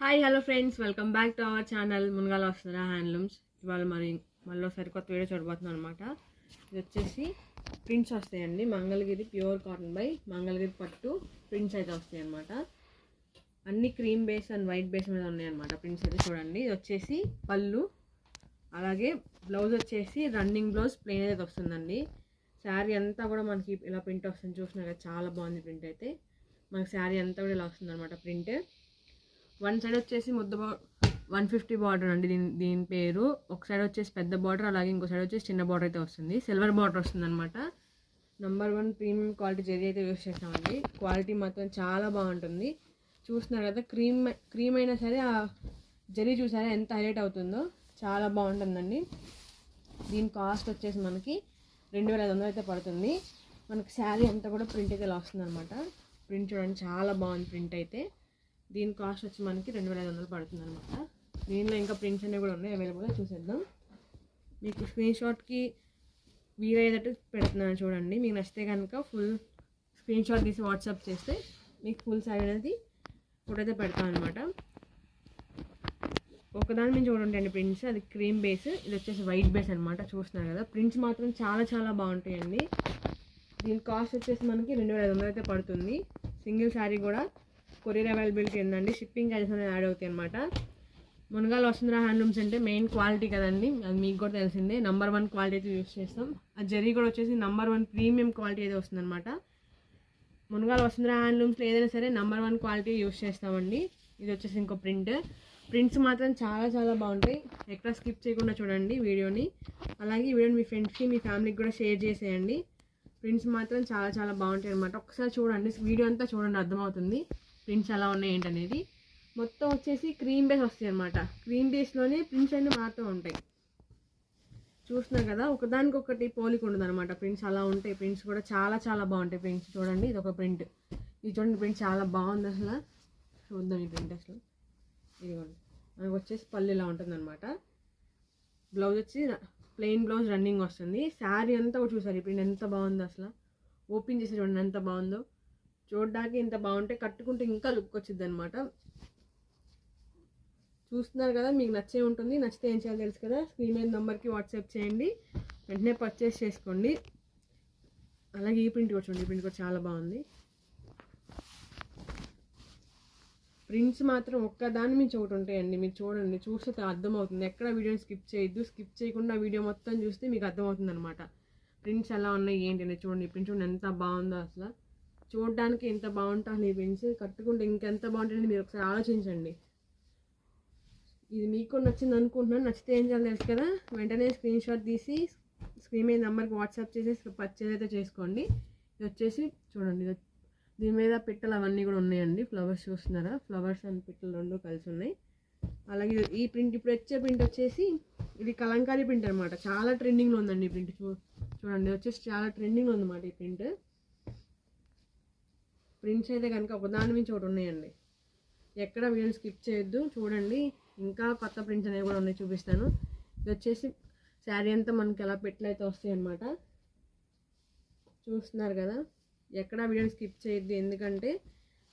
Hi hello friends, welcome back to our channel Munagala వస్తుందా handlooms. ఇవాళ మళ్ళీ సరికొత్త వీడియో చూడబోతున్నాం అనమాట. ఇది వచ్చేసి ప్రింట్స్ వస్తాయండి. Mangalagiri pure cotton by Mangalagiri పట్టు ప్రింట్స్ అయితే వస్తాయి అనమాట. అన్ని cream base and white base మీద ఉన్నాయన్నమాట ప్రింట్స్ అయితే. చూడండి, ఇది వచ్చేసి పళ్ళు, అలాగే బ్లౌజ్ వచ్చేసి రన్నింగ్ బ్లౌజ్ ప్లెయిన్ అయితే వస్తుందండి. శారీ అంతా కూడా మనకి ఇలా ప్రింట్ వస్తుంది. చూసినా కదా, చాలా బాగుంది ప్రింట్ అయితే. మనకి శారీ అంతా కూడా ఇలా వస్తుంది అనమాట ప్రింట్. వన్ సైడ్ వచ్చేసి 150 బార్డర్ అండి దీని పేరు. ఒక సైడ్ వచ్చేసి పెద్ద బార్డర్, అలాగే ఇంకో సైడ్ వచ్చేసి చిన్న బార్డర్ అయితే వస్తుంది. సిల్వర్ బార్డర్ వస్తుంది అనమాట. నెంబర్ 1 ప్రీమియం క్వాలిటీ జరీ అయితే యూస్ చేస్తామండి. క్వాలిటీ మాత్రం చాలా బాగుంటుంది. చూస్తున్నారు కదా, క్రీమ్ అయినా సరే ఆ జరీ చూసారా ఎంత హైలైట్ అవుతుందో, చాలా బాగుంటుందండి. దీని కాస్ట్ వచ్చేసి మనకి 2500 అయితే పడుతుంది. మనకి శారీ అంతా కూడా ప్రింట్ అయితే ఇలా వస్తుంది అనమాట. ప్రింట్ చూడండి, చాలా బాగుంది ప్రింట్ అయితే. దీని కాస్ట్ వచ్చి మనకి 2500 పడుతుంది అనమాట. దీనిలో ఇంకా ప్రింట్స్ అనేవి కూడా ఉన్నాయి అవైలబుల్గా. చూసేద్దాం. మీకు స్క్రీన్ షాట్కి వీలయ్యేటట్టు పెడుతున్నాను చూడండి. మీకు నచ్చితే కనుక ఫుల్ స్క్రీన్ షాట్ తీసి వాట్సాప్ చేస్తే మీకు ఫుల్ శారీ అనేది ఫోటో అయితే పెడతాను అనమాట. ఒకదాని మీద చూడండి అండి ప్రింట్స్. అది క్రీమ్ బేస్, ఇది వచ్చేసి వైట్ బేస్ అనమాట. చూస్తున్నారు కదా, ప్రింట్స్ మాత్రం చాలా చాలా బాగుంటాయండి. దీని కాస్ట్ వచ్చేసి మనకి 2500 అయితే పడుతుంది. సింగిల్ శారీ కూడా కొరియర్ అవైలబిలిటీ ఉందండి. షిప్పింగ్ చార్జెస్ అనేది యాడ్ అవుతాయి అనమాట. మునగాల వసుంధర హ్యాండ్లూమ్స్ అంటే మెయిన్ క్వాలిటీ కదండి, అది మీకు కూడా తెలిసిందే. నెంబర్ 1 క్వాలిటీ అయితే యూస్ చేస్తాం. ఆ జరీ కూడా వచ్చేసి నెంబర్ 1 ప్రీమియం క్వాలిటీ అయితే వస్తుంది అనమాట. మునగాల వసుంధర హ్యాండ్లూమ్స్లో ఏదైనా సరే నెంబర్ 1 క్వాలిటీ యూస్ చేస్తామండి. ఇది వచ్చేసి ఇంకో ప్రింట్స్ మాత్రం చాలా చాలా బాగుంటాయి. ఎక్కడ స్కిప్ చేయకుండా చూడండి వీడియోని. అలాగే ఈ వీడియోని మీ ఫ్రెండ్స్కి, మీ ఫ్యామిలీకి కూడా షేర్ చేసేయండి. ప్రింట్స్ మాత్రం చాలా చాలా బాగుంటాయి అనమాట. ఒకసారి చూడండి, వీడియో అంతా చూడండి, అర్థమవుతుంది ప్రింట్స్ ఎలా ఉన్నాయి ఏంటనేది. మొత్తం వచ్చేసి క్రీమ్ బేస్ వస్తాయి అనమాట. క్రీమ్ బేస్లోనే ప్రింట్స్ అన్నీ మారుతూ ఉంటాయి. చూస్తున్నారు కదా, ఒకదానికొకటి పోలిక ఉండదు అనమాట. ప్రింట్స్ అలా ఉంటాయి. ప్రింట్స్ కూడా చాలా చాలా బాగుంటాయి. ప్రింట్స్ చూడండి, ఇది ఒక ప్రింట్. ఇది చూడండి, ప్రింట్ చాలా బాగుంది అసలు. చూద్దాం ఈ ప్రింట్ అసలు. ఇదిగోండి, మనకు వచ్చేసి పళ్ళు ఇలా ఉంటుంది అనమాట. బ్లౌజ్ వచ్చి ప్లెయిన్ బ్లౌజ్ రన్నింగ్ వస్తుంది. శారీ అంతా కూడా చూసారు ఈ ప్రింట్ ఎంత బాగుందో అసలు. ఓపెన్ చేసి చూడండి ఎంత బాగుందో. చూడడానికి ఇంత బాగుంటే కట్టుకుంటే ఇంకా లుక్ వచ్చింది అనమాట. చూస్తున్నారు కదా, మీకు నచ్చే ఉంటుంది. నచ్చితే ఏం చేయాలో తెలుసు కదా, స్క్రీన్ మీద నెంబర్కి వాట్సాప్ చేయండి, వెంటనే పర్చేస్ చేసుకోండి. అలాగే ఈ ప్రింట్ కూడా చూడండి, ఈ ప్రింట్ కూడా చాలా బాగుంది. ప్రింట్స్ మాత్రం ఒక్కదాని నుంచి ఒకటి ఉంటాయండి. మీరు చూడండి, చూస్తే అర్థమవుతుంది. ఎక్కడ వీడియోని స్కిప్ చేయొద్దు. స్కిప్ చేయకుండా వీడియో మొత్తం చూస్తే మీకు అర్థమవుతుంది అనమాట ప్రింట్స్ ఎలా ఉన్నాయి ఏంటి అనేది. చూడండి, ఈ ప్రింట్ చూడండి ఎంత బాగుందో అసలు. చూడడానికి ఎంత బాగుంటుంది ఈ ప్రింట్స్, కట్టుకుంటే ఇంకెంత బాగుంటుంది మీరు ఒకసారి ఆలోచించండి. ఇది మీకు నచ్చింది అనుకుంటున్నాను. నచ్చితే ఏం చేయాలి తెలుసు కదా, వెంటనే స్క్రీన్ షాట్ తీసి స్క్రీన్ మీద నెంబర్కి వాట్సాప్ చేసి పర్చేజ్ అయితే చేసుకోండి. ఇది వచ్చేసి చూడండి, దీని మీద పిట్టలు అవన్నీ కూడా ఉన్నాయండి. ఫ్లవర్స్ చూస్తున్నారా, ఫ్లవర్స్ అండ్ పిట్టలు రెండు కలిసి ఉన్నాయి. అలాగే ఈ ప్రింట్ ఇప్పుడు వచ్చే ప్రింట్ వచ్చేసి ఇది కలంకారీ ప్రింట్ అనమాట. చాలా ట్రెండింగ్లో ఉందండి ఈ ప్రింట్. చూడండి, వచ్చేసి చాలా ట్రెండింగ్లో ఉందన్నమాట ఈ ప్రింట్. ప్రింట్స్ అయితే కనుక ఒకదాని నుంచి ఒకటి ఉన్నాయండి. ఎక్కడ వీడియోని స్కిప్ చేయొద్దు. చూడండి, ఇంకా కొత్త ప్రింట్స్ అనేవి కూడా ఉన్నాయి, చూపిస్తాను. ఇది వచ్చేసి శారీ అంతా మనకి ఎలా పెట్లు అయితే వస్తాయి అన్నమాట. చూస్తున్నారు కదా, ఎక్కడ వీడియోని స్కిప్ చేయొద్దు. ఎందుకంటే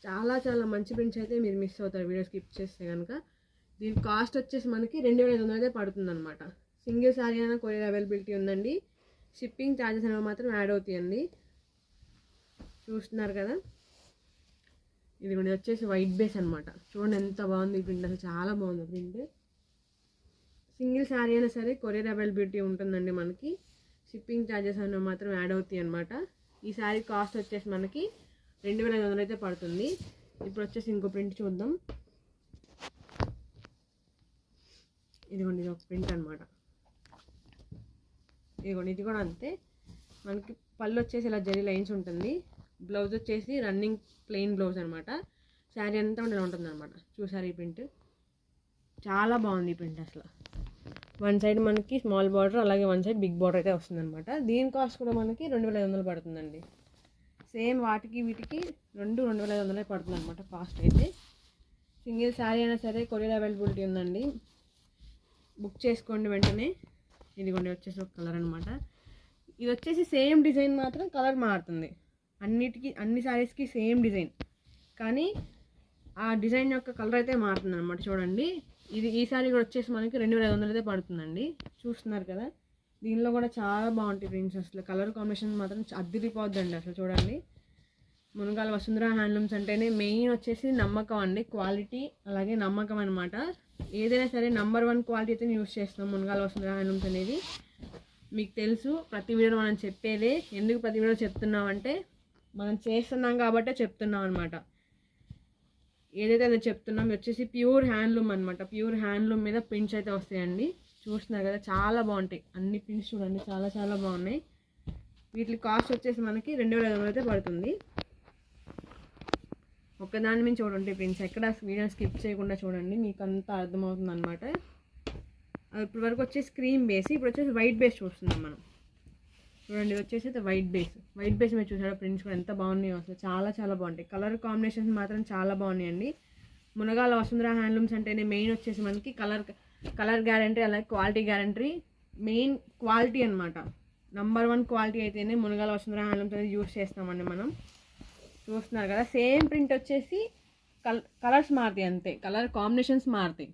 చాలా చాలా మంచి ప్రింట్స్ అయితే మీరు మిస్ అవుతారు వీడియో స్కిప్ చేస్తే కనుక. దీని కాస్ట్ వచ్చేసి మనకి 2500 అయితే పడుతుంది అనమాట. సింగిల్ శారీ అయినా కొరియర్ అవైలబిలిటీ ఉందండి. షిప్పింగ్ ఛార్జెస్ అనేవి మాత్రం యాడ్ అవుతాయండి. చూస్తున్నారు కదా, ఇది కూడా వచ్చేసి వైట్ బేస్ అనమాట. చూడండి ఎంత బాగుంది ఈ ప్రింట్, అసలు చాలా బాగుంది ప్రింట్. సింగిల్ శారీ అయినా సరే కొరియర్ అవైలబిలిటీ ఉంటుందండి మనకి. షిప్పింగ్ ఛార్జెస్ అనేవి మాత్రం యాడ్ అవుతాయి అనమాట. ఈ శారీ కాస్ట్ వచ్చేసి మనకి 2500 అయితే పడుతుంది. ఇప్పుడు వచ్చేసి ఇంకో ప్రింట్ చూద్దాం. ఇదిగోండి, ఇది ఒక ప్రింట్ అనమాట. ఇదిగోండి, ఇది కూడా అంతే. మనకి పళ్ళు వచ్చేసి ఇలా జరీ లైన్స్ ఉంటుంది. బ్లౌజ్ వచ్చేసి రన్నింగ్ ప్లెయిన్ బ్లౌజ్ అనమాట. శారీ అంతా ఇలా ఉంటుంది అనమాట. చూసారు ఈ ప్రింట్, చాలా బాగుంది ఈ ప్రింట్ అసలు. వన్ సైడ్ మనకి స్మాల్ బార్డర్, అలాగే వన్ సైడ్ బిగ్ బార్డర్ అయితే వస్తుంది అనమాట. దీని కాస్ట్ కూడా మనకి 2500 పడుతుందండి. సేమ్ వాటికి వీటికి 2500 పడుతుంది అనమాట కాస్ట్ అయితే. సింగిల్ శారీ అయినా సరే కొరియర్ అవైలబిలిటీ ఉందండి, బుక్ చేసుకోండి వెంటనే. ఇదిగోండి వచ్చేసి ఒక కలర్ అనమాట. ఇది వచ్చేసి సేమ్ డిజైన్, మాత్రం కలర్ మారుతుంది. అన్ని శారీస్కి సేమ్ డిజైన్, కానీ ఆ డిజైన్ యొక్క కలర్ అయితే మారుతుంది అనమాట. చూడండి ఇది ఈసారి కూడా వచ్చేసి మనకి 2500 అయితే పడుతుందండి. చూస్తున్నారు కదా, దీనిలో కూడా చాలా బాగుంటాయి ప్రింట్స్. అసలు కలర్ కాంబినేషన్ మాత్రం అద్దిరిపోద్దండి అసలు. చూడండి మునగాల వసుంధర హ్యాండ్లూమ్స్ అంటేనే మెయిన్ వచ్చేసి నమ్మకం అండి, క్వాలిటీ అలాగే నమ్మకం అనమాట. ఏదైనా సరే నంబర్ 1 క్వాలిటీ అయితే యూస్ చేస్తాం మునగాల వసుంధర హ్యాండ్లూమ్స్ అనేది. మీకు తెలుసు ప్రతి వీడియో మనం చెప్పేదే. ఎందుకు ప్రతి వీడియో చెప్తున్నామంటే మనం చేస్తున్నాం కాబట్టే చెప్తున్నాం అనమాట. ఏదైతే అది చెప్తున్నాం వచ్చేసి ప్యూర్ హ్యాండ్లూమ్ అనమాట. ప్యూర్ హ్యాండ్లూమ్ మీద ప్రింట్స్ అయితే వస్తాయండి. చూస్తున్నారు కదా చాలా బాగుంటాయి అన్ని ప్రింట్స్. చూడండి చాలా చాలా బాగున్నాయి. వీటి కాస్ట్ వచ్చేసి మనకి 2500 అయితే పడుతుంది. ఒకదాని మీద చూడండి ప్రింట్స్, ఎక్కడ వీడియో స్కిప్ చేయకుండా చూడండి, మీకు అంతా అర్థమవుతుంది అనమాట. ఇప్పటి వరకు వచ్చేసి క్రీమ్ బేస్, ఇప్పుడు వచ్చేసి వైట్ బేస్ చూస్తున్నాం మనం. చూడండి ఇది వచ్చేసి అయితే వైట్ బేస్ మీద చూసారా ప్రింట్స్ కూడా ఎంత బాగున్నాయో అసలు. చాలా చాలా బాగుంటాయి. కలర్ కాంబినేషన్స్ మాత్రం చాలా బాగున్నాయండి. మునగాల వసుంధర హ్యాండ్లూమ్స్ అంటేనే మెయిన్ వచ్చేసి మనకి కలర్ గ్యారంటీ అలాగే క్వాలిటీ గ్యారంటీ. మెయిన్ క్వాలిటీ అనమాట. నంబర్ 1 క్వాలిటీ అయితేనే మునగాల వసుంధర హ్యాండ్లూమ్స్ అనేది యూస్ చేస్తామండి మనం. చూస్తున్నారు కదా సేమ్ ప్రింట్ వచ్చేసి కలర్స్ మారుతాయి అంతే, కలర్ కాంబినేషన్స్ మారుతాయి.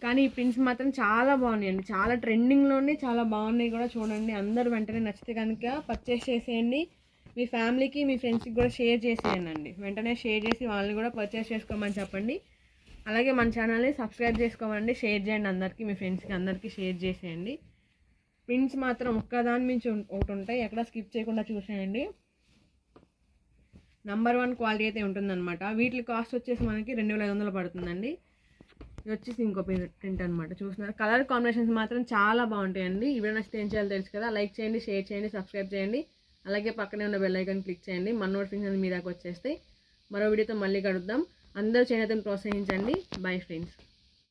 కానీ ఈ ప్రింట్స్ మాత్రం చాలా బాగున్నాయండి. చాలా ట్రెండింగ్లోనే చాలా బాగున్నాయి కూడా. చూడండి అందరూ వెంటనే నచ్చితే కనుక పర్చేస్ చేసేయండి. మీ ఫ్యామిలీకి మీ ఫ్రెండ్స్కి కూడా షేర్ చేసేయండి అండి. వెంటనే షేర్ చేసి వాళ్ళని కూడా పర్చేస్ చేసుకోమని చెప్పండి. అలాగే మన ఛానల్ని సబ్స్క్రైబ్ చేసుకోమండి, షేర్ చేయండి అందరికీ, మీ ఫ్రెండ్స్కి అందరికీ షేర్ చేసేయండి. ప్రింట్స్ మాత్రం ఒక్కదాని నుంచి ఒకటి ఉంటాయి, ఎక్కడ స్కిప్ చేయకుండా చూసేయండి. నంబర్ 1 క్వాలిటీ అయితే ఉంటుందన్నమాట. వీటి కాస్ట్ వచ్చేసి మనకి 2500 పడుతుందండి. ఇది వచ్చేసి ఇంకో ప్రింట్ అనమాట. చూస్తున్నారు కలర్ కాంబినేషన్స్ మాత్రం చాలా బాగుంటాయండి. ఇవి నచ్చితే ఏం చేయాలో తెలుసు కదా, లైక్ చేయండి, షేర్ చేయండి, సబ్స్క్రైబ్ చేయండి. అలాగే పక్కనే ఉన్న బెల్ ఐకాన్ క్లిక్ చేయండి. మన నోటిఫికేషన్ మీ దాకా వచ్చేస్తాయి. మరో వీడియోతో మళ్ళీ కలుద్దాం. అందరూ చేనేతను ప్రోత్సహించండి. Bye friends.